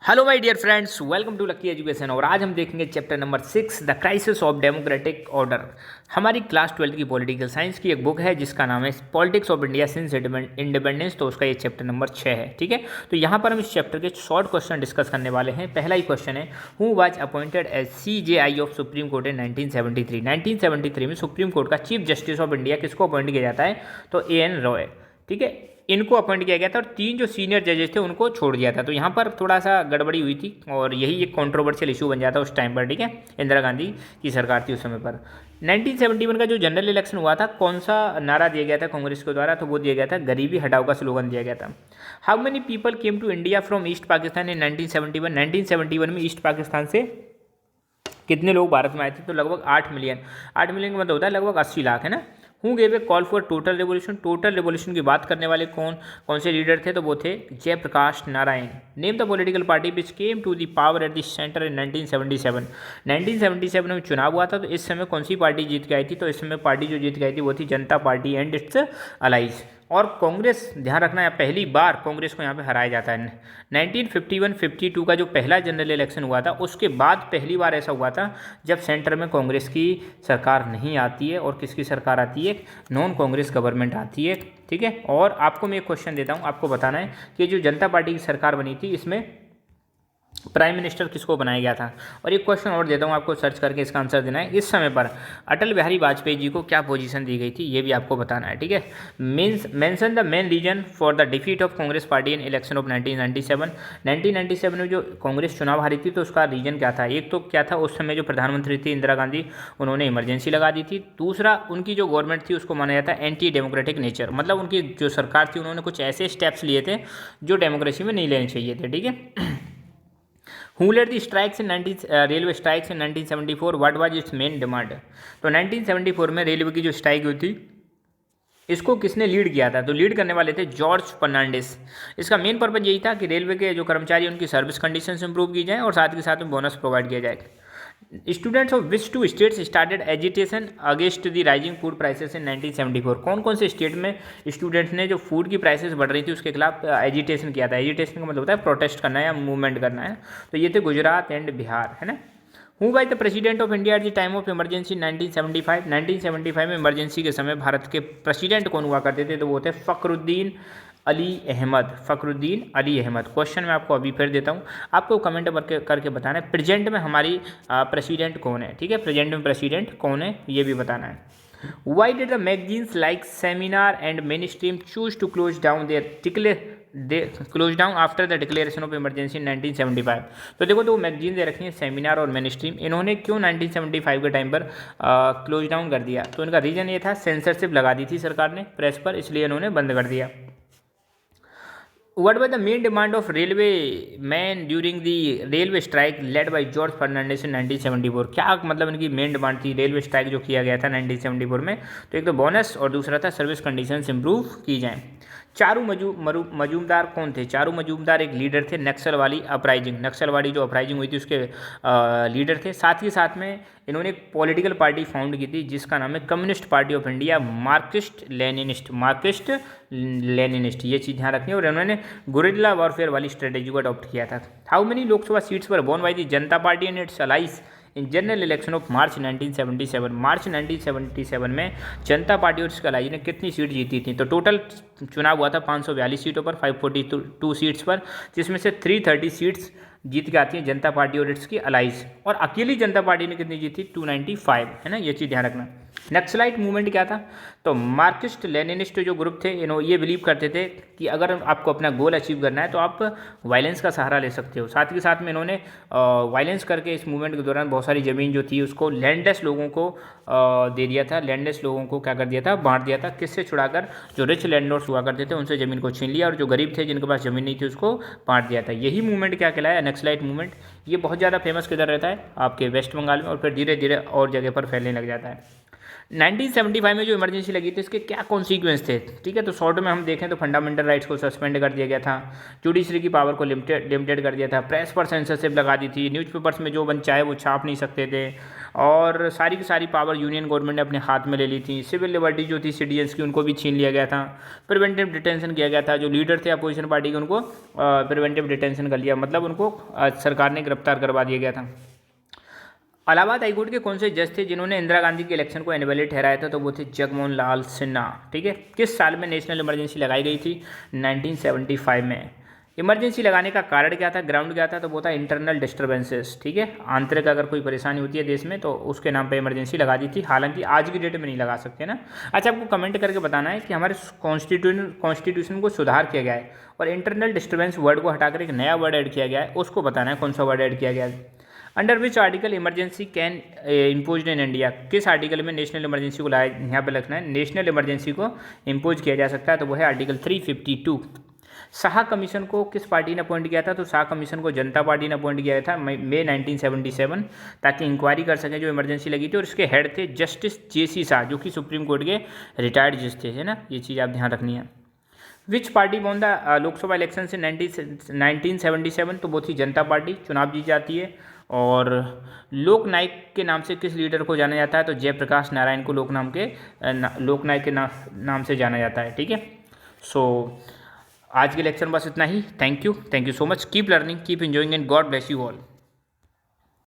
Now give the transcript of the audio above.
Hello my dear friends, welcome to Lucky Education. और आज हम देखेंगे chapter number 6 the crisis of democratic order. हमारी क्लास 12 की पॉलिटिकल साइंस की एक बुक है जिसका नाम है politics of India since independence. तो उसका ये चैप्टर नंबर 6 है। ठीक है, तो यहाँ पर हम इस चैप्टर के शॉर्ट क्वेश्चन डिस्कस करने वाले हैं। पहला ही क्वेश्चन है, who was appointed as CJI of Supreme Court in 1973। 1973 में सुप्रीम कोर्ट का चीफ जस्टिस ऑफ इंडिया किसको अपॉइंट किया जाता है? तो AN रॉय। ठीक है, इनको अपॉइंट किया गया था और 3 जो सीनियर जजेस थे उनको छोड़ दिया था। तो यहाँ पर थोड़ा सा गड़बड़ी हुई थी और यही एक कंट्रोवर्शियल इशू बन जाता उस टाइम पर। ठीक है, इंदिरा गांधी की सरकार थी उस समय पर। 1971 का जो जनरल इलेक्शन हुआ था, कौन सा नारा दिया गया था कांग्रेस के द्वारा? तो वो दिया गया था गरीबी हटाओ का स्लोगन दिया गया था। How many people came to India from East Pakistan in 1971? 1971 में ईस्ट पाकिस्तान से कितने लोग भारत में आए थे? तो लगभग 8 मिलियन। 8 मिलियन का मतलब होता है लगभग 80 लाख, है ना। Who gave a call for total revolution? Total revolution की बात करने वाले कौन से लीडर थे? तो वो थे Jayaprakash Narayan. Name the political party which came to the power at the centre in 1977। 1977 में चुनाव हुआ था, तो इस समय कौन सी पार्टी जीत के आई थी? तो इस समय पार्टी जो जीत के आई थी वो थी जनता पार्टी एंड इट्स अलाइज। और कांग्रेस, ध्यान रखना है, पहली बार कांग्रेस को यहाँ पे हराया जाता है। 1951-52 का जो पहला जनरल इलेक्शन हुआ था उसके बाद पहली बार ऐसा हुआ था जब सेंटर में कांग्रेस की सरकार नहीं आती है और किसकी सरकार आती है? नॉन कांग्रेस गवर्नमेंट आती है। ठीक है, और आपको मैं एक क्वेश्चन देता हूँ, आपको बताना है कि जो जनता पार्टी की सरकार बनी थी इसमें प्राइम मिनिस्टर किसको बनाया गया था? और एक क्वेश्चन और देता हूँ आपको, सर्च करके इसका आंसर देना है। इस समय पर अटल बिहारी वाजपेयी जी को क्या पोजीशन दी गई थी, ये भी आपको बताना है। ठीक है, mention the main reason for the defeat of Congress party in election of 1997। 1997 में जो कांग्रेस चुनाव हारी थी तो उसका रीजन क्या था? एक तो क्या था, उस समय जो प्रधानमंत्री थी इंदिरा गांधी, उन्होंने इमरजेंसी लगा दी थी। दूसरा, उनकी जो गवर्नमेंट थी उसको माना जाता है एंटी डेमोक्रेटिक नेचर, मतलब उनकी जो सरकार थी उन्होंने कुछ ऐसे स्टेप्स लिए थे जो डेमोक्रेसी में नहीं लेने चाहिए थे। ठीक है, Who led the strikes in railway strikes in 1974? What was its main demand? तो 1974 में रेलवे की जो स्ट्राइक हुई थी इसको किसने लीड किया था? तो लीड करने वाले थे जॉर्ज फर्नांडिस। इसका मेन पर्पज यही था कि रेलवे के जो कर्मचारी उनकी सर्विस कंडीशंस इंप्रूव की जाए और साथ के साथ में बोनस प्रोवाइड किया जाए। Students of which two states started agitation against the rising food prices in 1974? कौन कौन से स्टेट में स्टूडेंट्स ने जो फूड की प्राइसेस बढ़ रही थी उसके खिलाफ एजिटेशन किया था? एजिटेशन का मतलब होता है प्रोटेस्ट करना या मूवमेंट करना है। तो ये थे गुजरात एंड बिहार, है ना। Who was the president of India at the time of emergency 1975? 1975 में इमरजेंसी के समय भारत के प्रेसिडेंट कौन हुआ करते थे? तो वो थे फखरुद्दीन अली अहमद। फखरुद्दीन अली अहमद। क्वेश्चन मैं आपको अभी फिर देता हूँ, आपको कमेंट करके बताना है प्रेजेंट में हमारी प्रेसिडेंट कौन है। ठीक है, प्रेजेंट में प्रेसिडेंट कौन है ये भी बताना है। Why did the magazines like Seminar and Mainstream choose to close down close down after the declaration of emergency in 1975? तो देखो, तो वो मैगजीन दे रखी है सेमिनार और मेन स्ट्रीम, इन्होंने क्यों 1975 के टाइम पर क्लोज डाउन कर दिया? तो इनका रीजन ये था, सेंसरशिप लगा दी थी सरकार ने प्रेस पर, इसलिए इन्होंने बंद कर दिया। What was the main demand of railway men during the railway strike led by George Fernandez in 1974? क्या मतलब इनकी मेन डिमांड थी रेलवे स्ट्राइक जो किया गया था 1974 में? तो एक तो बोनस और दूसरा था सर्विस कंडीशंस इंप्रूव की जाएं। चारू मजूमदार कौन थे? चारू मजूमदार एक लीडर थे नक्सल वाली अपराइजिंग, नक्सलवाड़ी जो अपराइजिंग हुई थी उसके लीडर थे। साथ ही साथ में इन्होंने एक पॉलिटिकल पार्टी फाउंड की थी जिसका नाम है Communist Party of India, Marxist Leninist. ये चीज़ ध्यान रखनी है। और इन्होंने गुरिल्ला वॉरफेयर वाली स्ट्रेटेजी को अडॉप्ट किया था। हाउ मेनी लोकसभा सीट्स पर won by the Janata party and its allies in general election of March 1977? March 1977 में जनता पार्टी और इसके अलाइज ने कितनी सीट जीती थी? तो टोटल चुनाव हुआ था 542 सीटों पर, 542 सीट्स पर, जिसमें से 330 सीट्स जीत के आती है जनता पार्टी और इट्स की अलाइज। और अकेली जनता पार्टी ने कितनी जीती? 295, है ना, ये चीज़ ध्यान रखना। नक्सलाइट मूवमेंट क्या था? तो मार्क्सिस्ट लेनिनिस्ट जो ग्रुप थे ये बिलीव करते थे कि अगर आपको अपना गोल अचीव करना है तो आप वायलेंस का सहारा ले सकते हो। साथ ही साथ में इन्होंने वायलेंस करके इस मूवमेंट के दौरान बहुत सारी ज़मीन जो थी उसको लैंडलेस लोगों को दे दिया था। लैंडलेस लोगों को क्या कर दिया था? बांट दिया था। किससे छुड़ाकर? जो रिच लैंडलॉर्ड्स हुआ करते थे उनसे ज़मीन को छीन लिया और जो गरीब थे जिनके पास ज़मीन नहीं थी उसको बांट दिया था। यही मूवमेंट क्या कहलाया? Naxalite movement. ये बहुत ज़्यादा फेमस किधर रहता है? आपके वेस्ट बंगाल में, और फिर धीरे धीरे और जगह पर फैलने लग जाता है। 1975 में जो इमरजेंसी लगी थी इसके क्या कॉन्सिक्वेंस थे? ठीक है, तो शॉर्ट में हम देखें तो फंडामेंटल राइट्स को सस्पेंड कर दिया गया था, जुडिशरी की पावर को लिमिटेड कर दिया था, प्रेस पर सेंसरशिप लगा दी थी, न्यूज़पेपर्स में जो बन चाहे वो छाप नहीं सकते थे, और सारी की सारी पावर यूनियन गवर्नमेंट ने अपने हाथ में ले ली थी। सिविल लिबर्टी जो थी सिटीजन्स की उनको भी छीन लिया गया था। प्रिवेंटिव डिटेंशन किया गया था, जो लीडर थे अपोजिशन पार्टी के उनको प्रिवेंटिव डिटेंशन कर लिया, मतलब उनको सरकार ने गिरफ्तार करवा दिया गया था। इलाहाबाद हाईकोर्ट के कौन से जज थे जिन्होंने इंदिरा गांधी के इलेक्शन को इनवैलिड ठहराया था? तो वो थे जगमोहन लाल सिन्हा। ठीक है। किस साल में नेशनल इमरजेंसी लगाई गई थी? 1975 में। इमरजेंसी लगाने का कारण क्या था, ग्राउंड क्या था? तो वो था इंटरनल डिस्टर्बेंसेस। ठीक है, आंतरिक अगर कोई परेशानी होती है देश में तो उसके नाम पे इमरजेंसी लगा दी थी, हालांकि आज की डेट में नहीं लगा सकते ना। अच्छा, आपको कमेंट करके बताना है कि हमारे कॉन्स्टिट्यूशन को सुधार किया गया है और इंटरनल डिस्टर्बेंस वर्ड को हटाकर एक नया वर्ड ऐड किया गया है, उसको बताना है कौन सा वर्ड ऐड किया गया है। Under which article emergency can impose in India? किस आर्टिकल में नेशनल इमरजेंसी को लाया, यहाँ पे लिखना है, नेशनल इमरजेंसी को इम्पोज किया जा सकता है? तो वो है आर्टिकल 352। शाह कमीशन को किस पार्टी ने अपॉइंट किया था? तो शाह कमीशन को जनता पार्टी ने अपॉइंट किया था मई 1977, ताकि इंक्वायरी कर सकें जो इमरजेंसी लगी थी। और इसके हेड थे जस्टिस JC शाह, जो कि सुप्रीम कोर्ट के रिटायर्ड जज थे, है ना, ये चीज़ आप ध्यान रखनी है। विच party won the Lok Sabha election से 1977? तो वो थी जनता पार्टी, चुनाव जीत जाती है। और लोक नायक के नाम से किस लीडर को जाना जाता है? तो जयप्रकाश नारायण को लोक नायक के नाम से जाना जाता है। ठीक है। सो आज के लेक्चर में बस इतना ही। Thank you so much. Keep learning, keep enjoying and God bless you all.